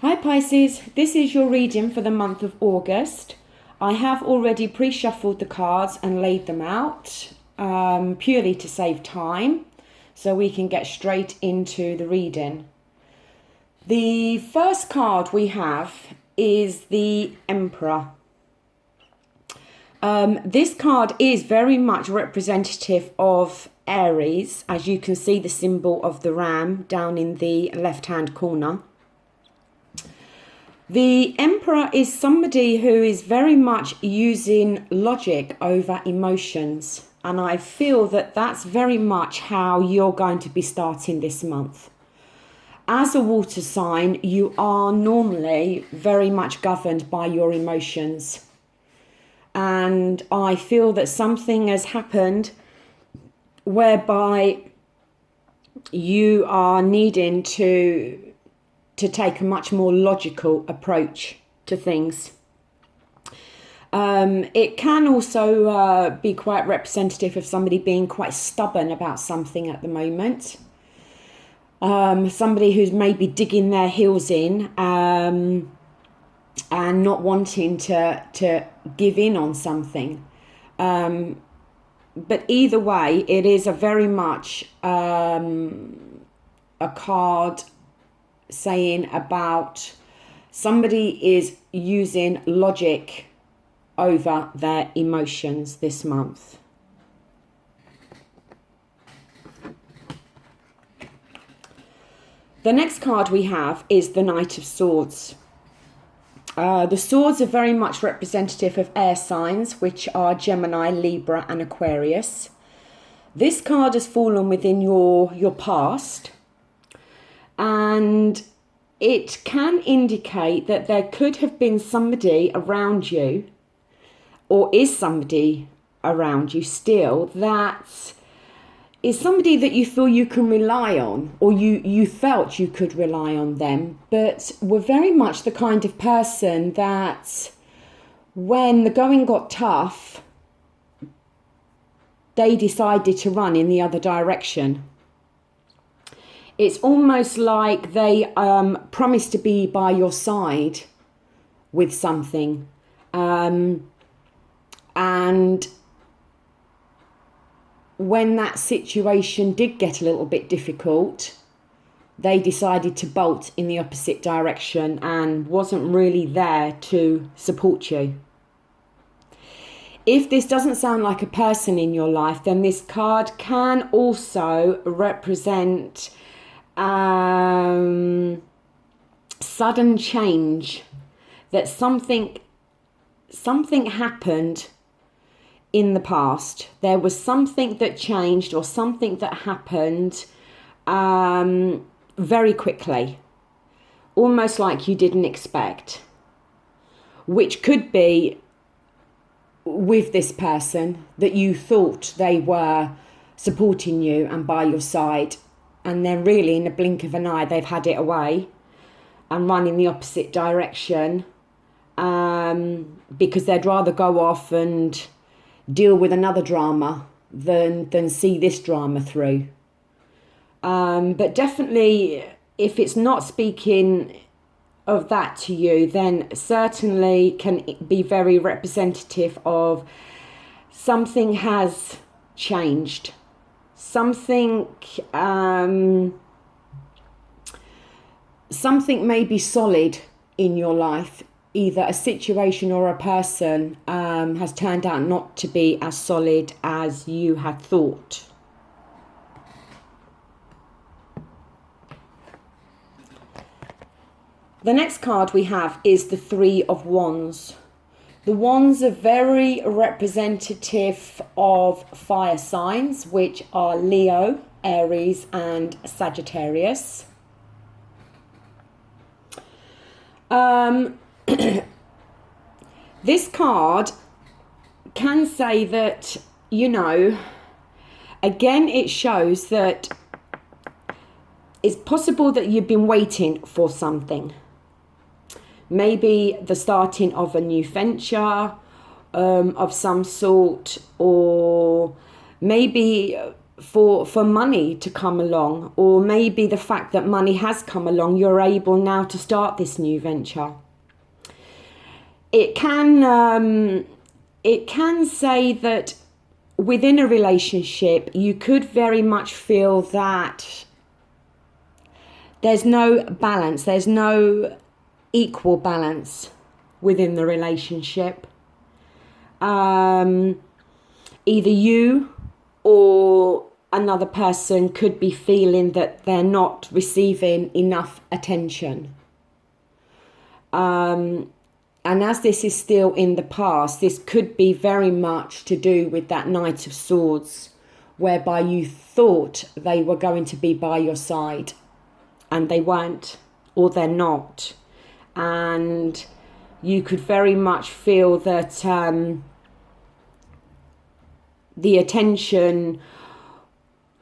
Hi Pisces, this is your reading for the month of August. I have already pre-shuffled the cards and laid them out purely to save time so we can get straight into the reading. The first card we have is the Emperor. This card is very much representative of Aries, as you can see the symbol of the ram down in the left-hand corner. The Emperor is somebody who is very much using logic over emotions, and I feel that that's very much how you're going to be starting this month. As a water sign, you are normally very much governed by your emotions. And I feel that something has happened whereby you are needing to take a much more logical approach to things. It can also be quite representative of somebody being quite stubborn about something at the moment. Somebody who's maybe digging their heels in and not wanting to give in on something. But either way, it is a very much a card saying about somebody is using logic over their emotions this month. The next card we have is the Knight of Swords. The swords are very much representative of air signs, which are Gemini, Libra and Aquarius. This card has fallen within your past, and it can indicate that there could have been somebody around you, or is somebody around you still, that is somebody that you feel you can rely on, or you felt you could rely on them, but were very much the kind of person that when the going got tough, they decided to run in the other direction. It's almost like they promised to be by your side with something. And when that situation did get a little bit difficult, they decided to bolt in the opposite direction and wasn't really there to support you. If this doesn't sound like a person in your life, then this card can also represent sudden change, that something happened in the past. There was something that changed or something that happened very quickly, almost like you didn't expect, which could be with this person that you thought they were supporting you and by your side, and then really in a blink of an eye they've had it away and run in the opposite direction because they'd rather go off and deal with another drama than see this drama through. But definitely, if it's not speaking of that to you, then certainly can be very representative of something has changed. Something may be solid in your life. Either a situation or a person has turned out not to be as solid as you had thought. The next card we have is the Three of Wands. The Wands are very representative of fire signs, which are Leo, Aries and Sagittarius. This card can say that, again, it shows that it's possible that you've been waiting for something. Maybe the starting of a new venture of some sort, or maybe for money to come along, or maybe the fact that money has come along, you're able now to start this new venture. It can say that within a relationship, you could very much feel that there's no balance, there's no equal balance within the relationship. Either you or another person could be feeling that they're not receiving enough attention. And as this is still in the past, this could be very much to do with that Knight of Swords, whereby you thought they were going to be by your side and they weren't, or they're not. And you could very much feel that the attention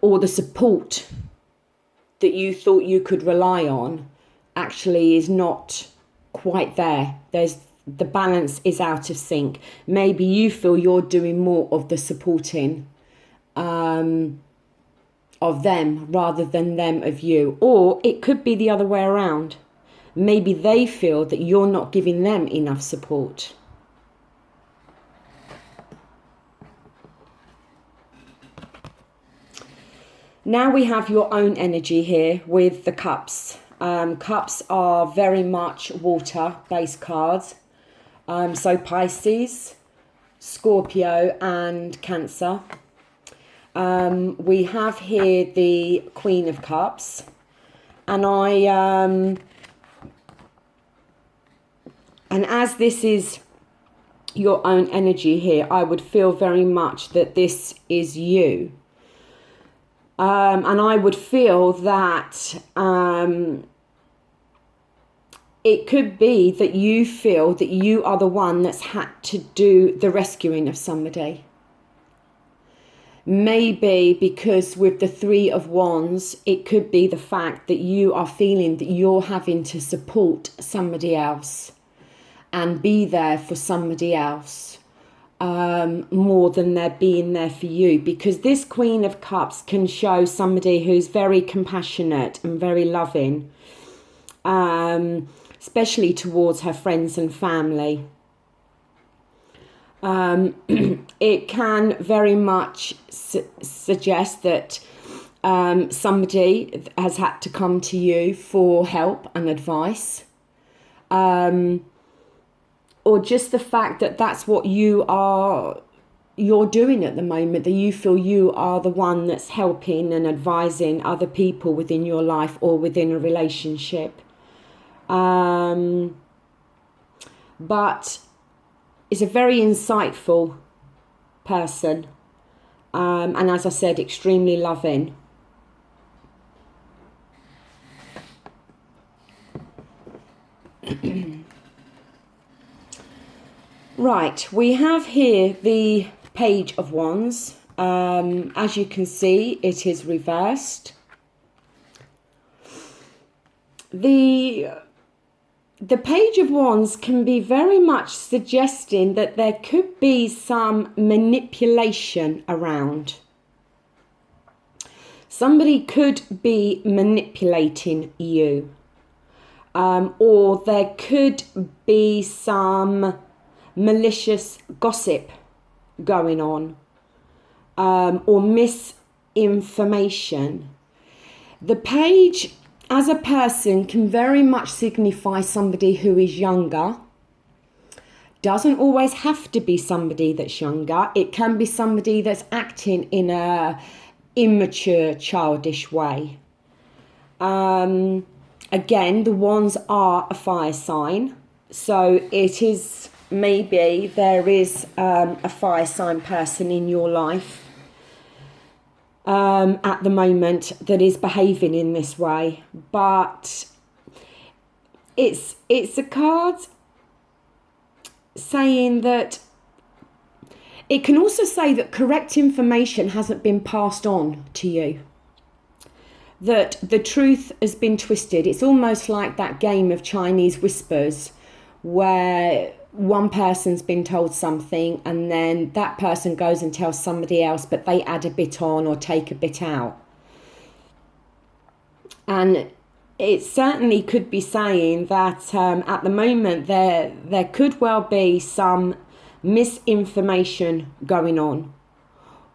or the support that you thought you could rely on actually is not quite there. The balance is out of sync. Maybe you feel you're doing more of the supporting of them rather than them of you. Or it could be the other way around. Maybe they feel that you're not giving them enough support. Now we have your own energy here with the cups. Cups are very much water-based cards. So Pisces, Scorpio and Cancer. We have here the Queen of Cups. And and as this is your own energy here, I would feel very much that this is you. And I would feel that it could be that you feel that you are the one that's had to do the rescuing of somebody. Maybe because with the Three of Wands, it could be the fact that you are feeling that you're having to support somebody else and be there for somebody else more than they're being there for you. Because this Queen of Cups can show somebody who's very compassionate and very loving, especially towards her friends and family. It can very much suggest that somebody has had to come to you for help and advice. Or just the fact that that's what you're doing at the moment, that you feel you are the one that's helping and advising other people within your life or within a relationship. But is a very insightful person, and as I said, extremely loving. Right, we have here the Page of Wands. As you can see, it is reversed. The Page of Wands can be very much suggesting that there could be some manipulation around. Somebody could be manipulating you. Or there could be some malicious gossip going on. Or misinformation. The Page as a person can very much signify somebody who is younger. Doesn't always have to be somebody that's younger. It can be somebody that's acting in a immature, childish way. Again, the Wands are a fire sign. So it is, maybe there is a fire sign person in your life at the moment that is behaving in this way. But it's a card saying that it can also say that correct information hasn't been passed on to you, that the truth has been twisted. It's almost like that game of Chinese whispers where one person's been told something and then that person goes and tells somebody else, but they add a bit on or take a bit out. And it certainly could be saying that at the moment there could well be some misinformation going on,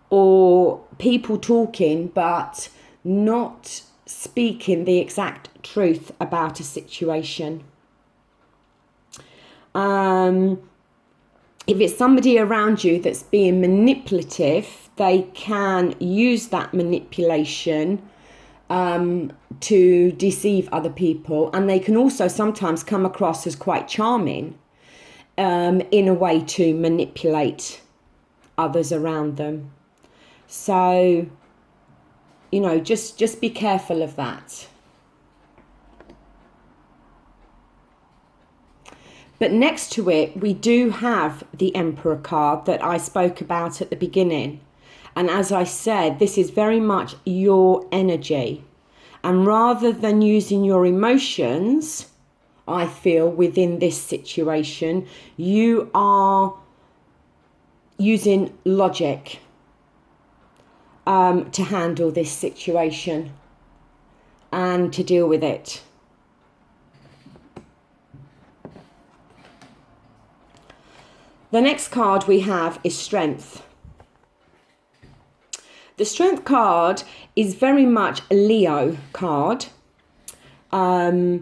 or people talking but not speaking the exact truth about a situation. If it's somebody around you that's being manipulative, they can use that manipulation to deceive other people, and they can also sometimes come across as quite charming in a way to manipulate others around them. So, you know, just be careful of that. But next to it, we do have the Emperor card that I spoke about at the beginning. And as I said, this is very much your energy. And rather than using your emotions, I feel, within this situation, you are using logic to handle this situation and to deal with it. The next card we have is Strength. The Strength card is very much a Leo card, but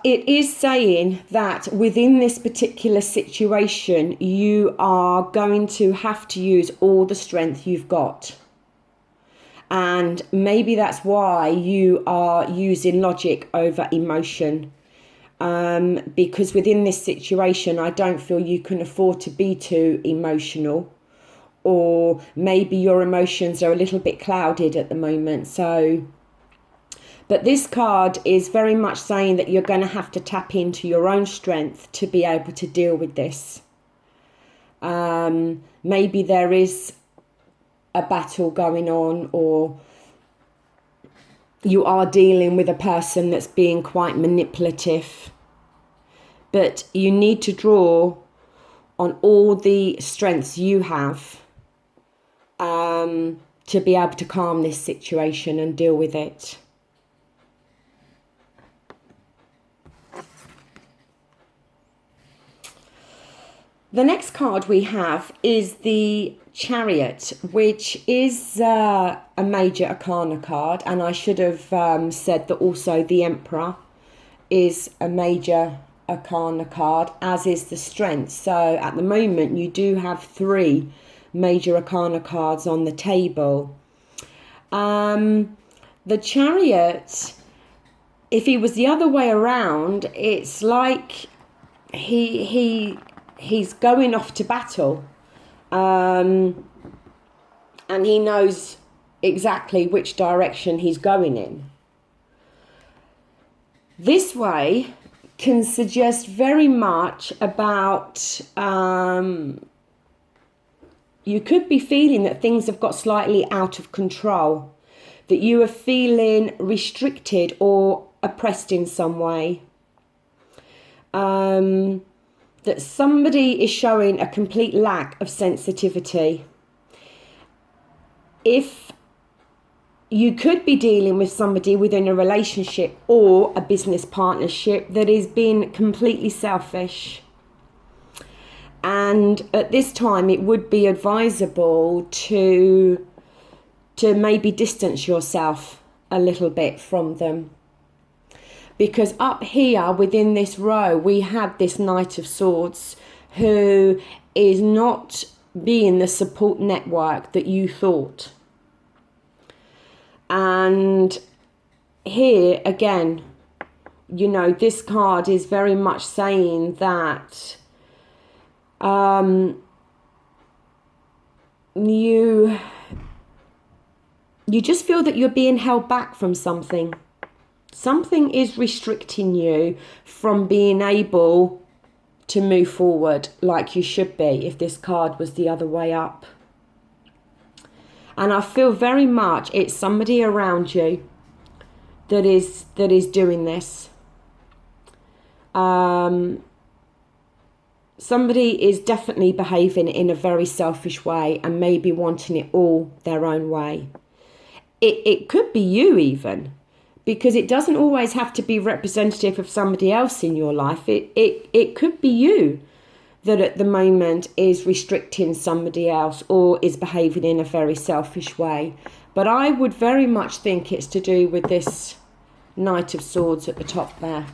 it is saying that within this particular situation, you are going to have to use all the strength you've got. And maybe that's why you are using logic over emotion. Because within this situation, I don't feel you can afford to be too emotional, or maybe your emotions are a little bit clouded at the moment. So, but this card is very much saying that you're going to have to tap into your own strength to be able to deal with this. Maybe there is a battle going on, or you are dealing with a person that's being quite manipulative, but you need to draw on all the strengths you have to be able to calm this situation and deal with it. The next card we have is the Chariot, which is a major arcana card, and I should have said that also the Emperor is a major arcana card, as is the Strength. So at the moment you do have 3 major arcana cards on the table. The Chariot, if he was the other way around, it's like he's going off to battle. And he knows exactly which direction he's going in. This way can suggest very much about you could be feeling that things have got slightly out of control, that you are feeling restricted or oppressed in some way. That somebody is showing a complete lack of sensitivity. If you could be dealing with somebody within a relationship or a business partnership that is being completely selfish. And at this time, it would be advisable to maybe distance yourself a little bit from them. Because up here within this row, we have this Knight of Swords who is not being the support network that you thought. And here again, you know, this card is very much saying that you just feel that you're being held back from something. Something is restricting you from being able to move forward like you should be if this card was the other way up. And I feel very much it's somebody around you that is doing this. somebody is definitely behaving in a very selfish way and maybe wanting it all their own way. It could be you even, because it doesn't always have to be representative of somebody else in your life. It could be you that at the moment is restricting somebody else or is behaving in a very selfish way. But I would very much think it's to do with this Knight of Swords at the top there.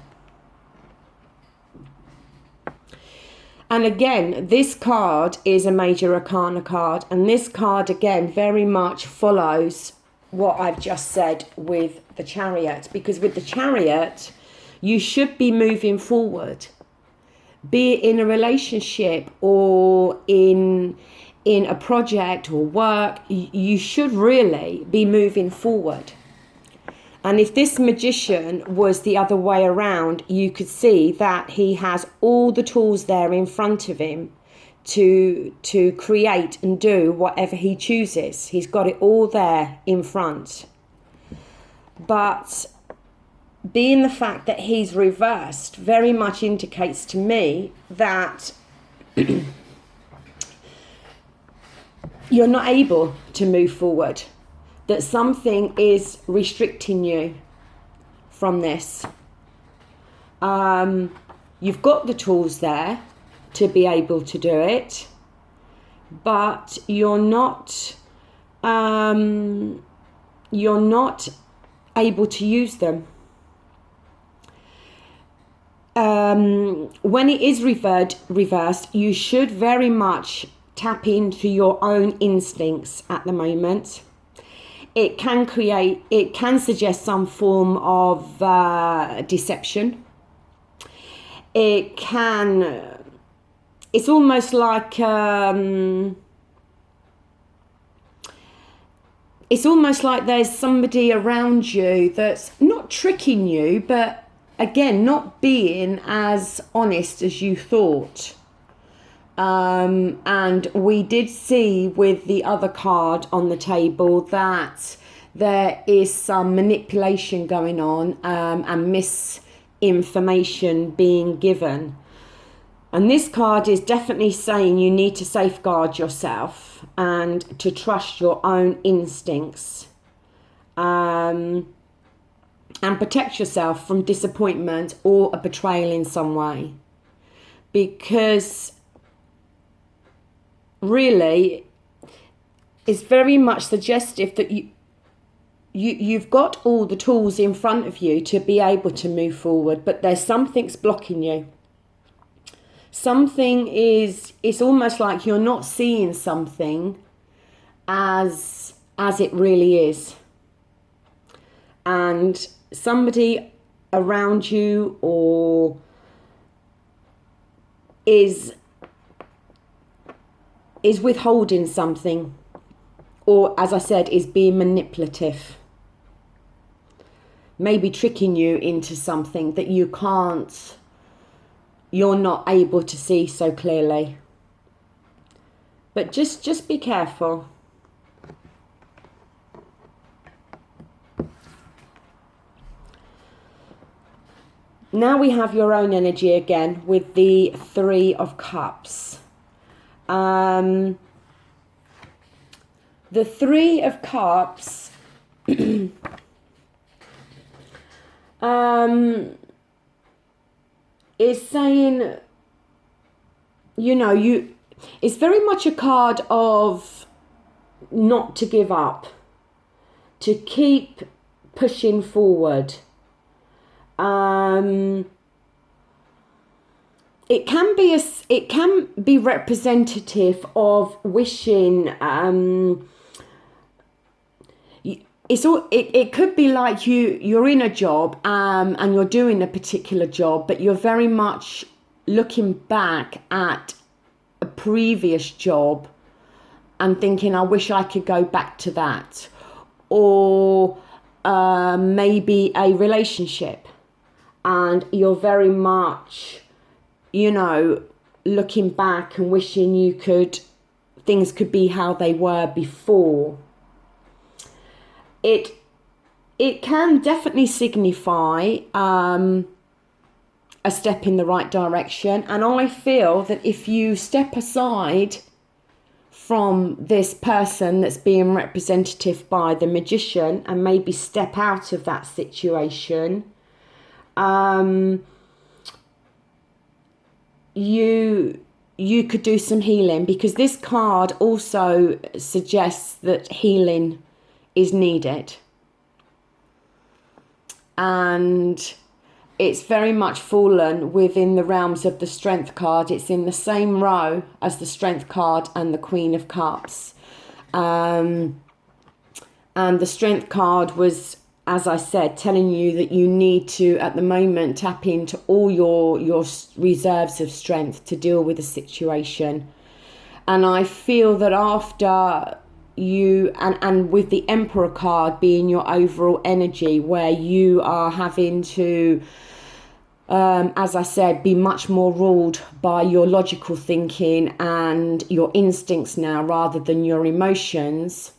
And again, this card is a Major Arcana card, and this card again very much follows what I've just said with the Chariot, because with the Chariot you should be moving forward, be it in a relationship or in a project or work. You should really be moving forward. And if this Magician was the other way around, you could see that he has all the tools there in front of him to create and do whatever he chooses. He's got it all there in front. But being the fact that he's reversed very much indicates to me that you're not able to move forward, that something is restricting you from this. You've got the tools there to be able to do it, but you're not able to use them. When it is reversed, you should very much tap into your own instincts at the moment. It can suggest some form of deception. It's almost like there's somebody around you that's not tricking you, but again, not being as honest as you thought. And we did see with the other card on the table that there is some manipulation going on, and misinformation being given. And this card is definitely saying you need to safeguard yourself and to trust your own instincts, and protect yourself from disappointment or a betrayal in some way. Because really, it's very much suggestive that you've got all the tools in front of you to be able to move forward, but there's something's blocking you. It's almost like you're not seeing something as it really is. And somebody around you or is withholding something, or as I said, is being manipulative. Maybe tricking you into something that you're not able to see so clearly. But just be careful. Now we have your own energy again with the Three of Cups. The Three of Cups is saying, it's very much a card of not to give up, to keep pushing forward. It can be representative of wishing. It could be like you're in a job and you're doing a particular job, but you're very much looking back at a previous job and thinking, I wish I could go back to that. Or maybe a relationship, and you're very much, looking back and wishing things could be how they were before. It can definitely signify a step in the right direction. And I feel that if you step aside from this person that's being representative by the Magician and maybe step out of that situation, you could do some healing, because this card also suggests that healing is needed. And it's very much fallen within the realms of the Strength card. It's in the same row as the Strength card and the Queen of Cups. And the Strength card was, as I said, telling you that you need to, at the moment, tap into all your reserves of strength to deal with the situation. And I feel that after you, and with the Emperor card being your overall energy, where you are having to, as I said, be much more ruled by your logical thinking and your instincts now rather than your emotions.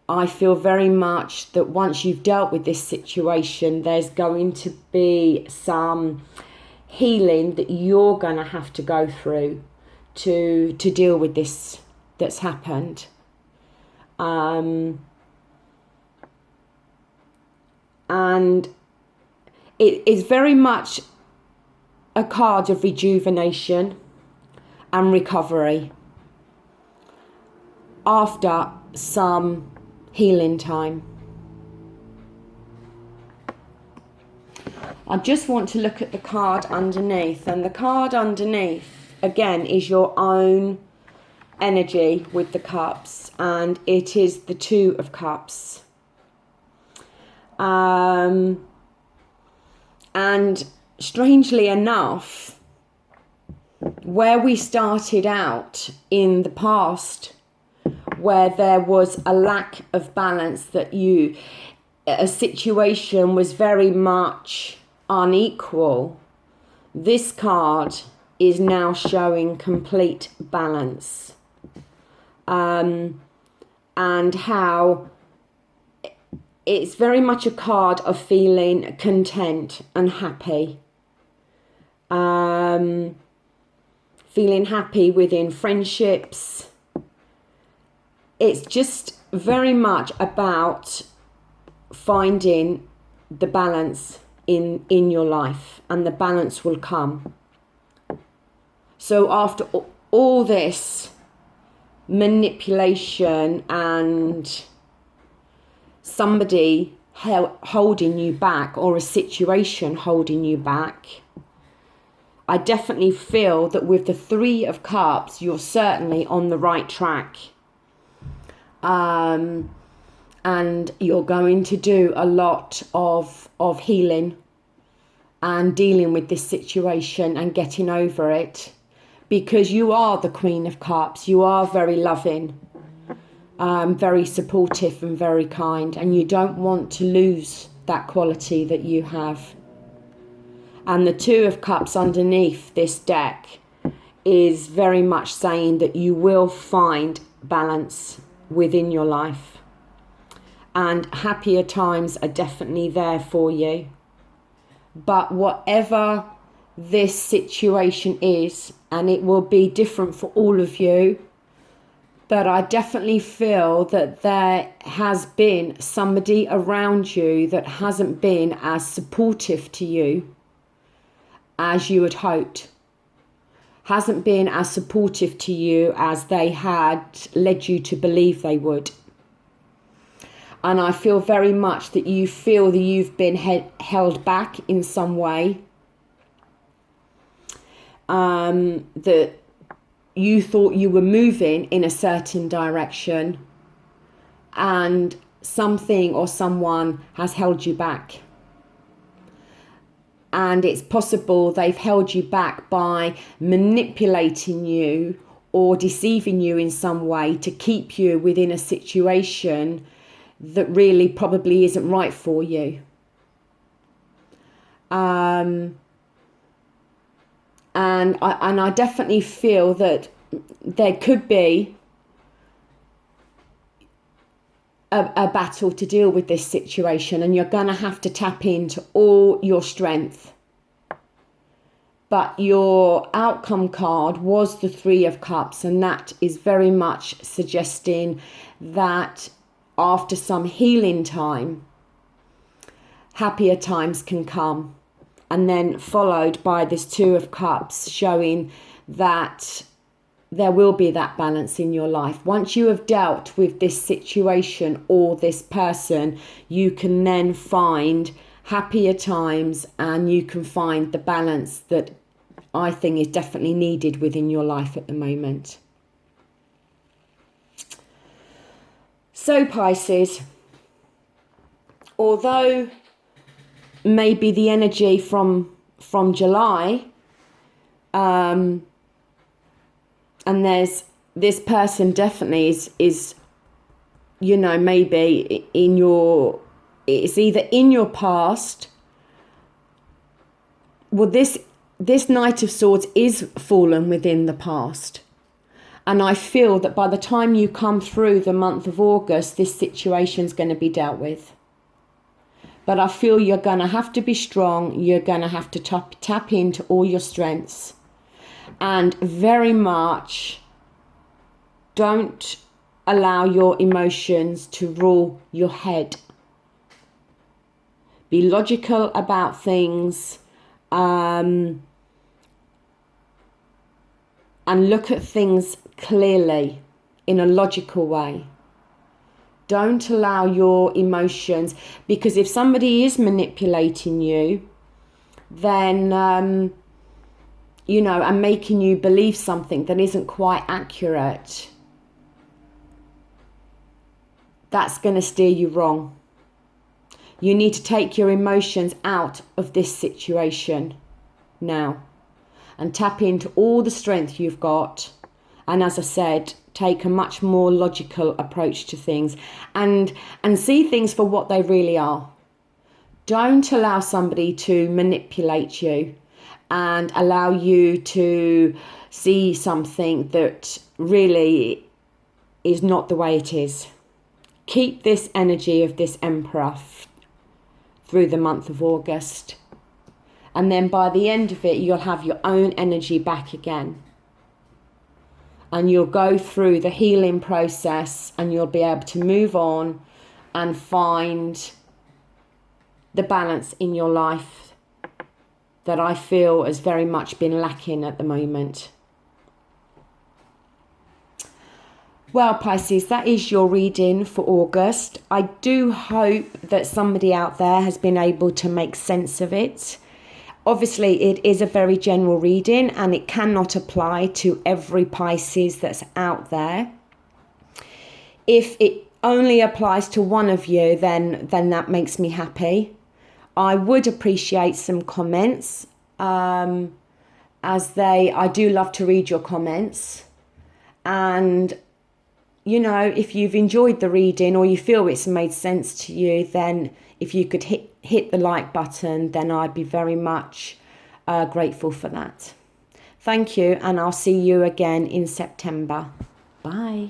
I feel very much that once you've dealt with this situation, there's going to be some healing that you're going to have to go through to deal with this that's happened. And it is very much a card of rejuvenation and recovery after some healing time. I just want to look at the card underneath, and the card underneath again is your own energy with the cups, and it is the Two of Cups. And strangely enough, where we started out in the past, where there was a lack of balance, that a situation was very much unequal, this card is now showing complete balance. And how it's very much a card of feeling content and happy. Feeling happy within friendships. It's just very much about finding the balance in your life, and the balance will come. So after all this manipulation and somebody holding you back, or a situation holding you back, I definitely feel that with the Three of Cups, you're certainly on the right track. And you're going to do a lot of healing and dealing with this situation and getting over it, because you are the Queen of Cups. You are very loving, very supportive and very kind, and you don't want to lose that quality that you have. And the Two of Cups underneath this deck is very much saying that you will find balance within your life, and happier times are definitely there for you. But whatever this situation is, and it will be different for all of you, but I definitely feel that there has been somebody around you that hasn't been as supportive to you as you had hoped, hasn't been as supportive to you as they had led you to believe they would. And I feel very much that you feel that you've been held back in some way. That you thought you were moving in a certain direction, and something or someone has held you back. And it's possible they've held you back by manipulating you or deceiving you in some way to keep you within a situation that really probably isn't right for you. And I definitely feel that there could be a battle to deal with this situation, and you're going to have to tap into all your strength But your outcome card was the Three of Cups, and that is very much suggesting that after some healing time, happier times can come. And then followed by this Two of Cups, showing that there will be that balance in your life. Once you have dealt with this situation or this person, you can then find happier times, and you can find the balance that I think is definitely needed within your life at the moment. So Pisces, although maybe the energy from July, and there's this person definitely is maybe it's either in your past. Well, this Knight of Swords is fallen within the past. And I feel that by the time you come through the month of August, this situation's going to be dealt with. But I feel you're going to have to be strong. You're going to have to tap into all your strengths. And very much don't allow your emotions to rule your head. Be logical about things, and look at things clearly in a logical way. Don't allow your emotions, because if somebody is manipulating you, then, and making you believe something that isn't quite accurate, that's going to steer you wrong. You need to take your emotions out of this situation now and tap into all the strength you've got. And as I said, take a much more logical approach to things and see things for what they really are. Don't allow somebody to manipulate you and allow you to see something that really is not the way it is. Keep this energy of this Emperor through the month of August. And then by the end of it, you'll have your own energy back again. And you'll go through the healing process, and you'll be able to move on and find the balance in your life that I feel has very much been lacking at the moment. Well, Pisces, that is your reading for August. I do hope that somebody out there has been able to make sense of it. Obviously, it is a very general reading, and it cannot apply to every Pisces that's out there. If it only applies to one of you, then that makes me happy. I would appreciate some comments, I do love to read your comments. And if you've enjoyed the reading or you feel it's made sense to you, then if you could hit the like button, then I'd be very much grateful for that. Thank you, and I'll see you again in September. Bye.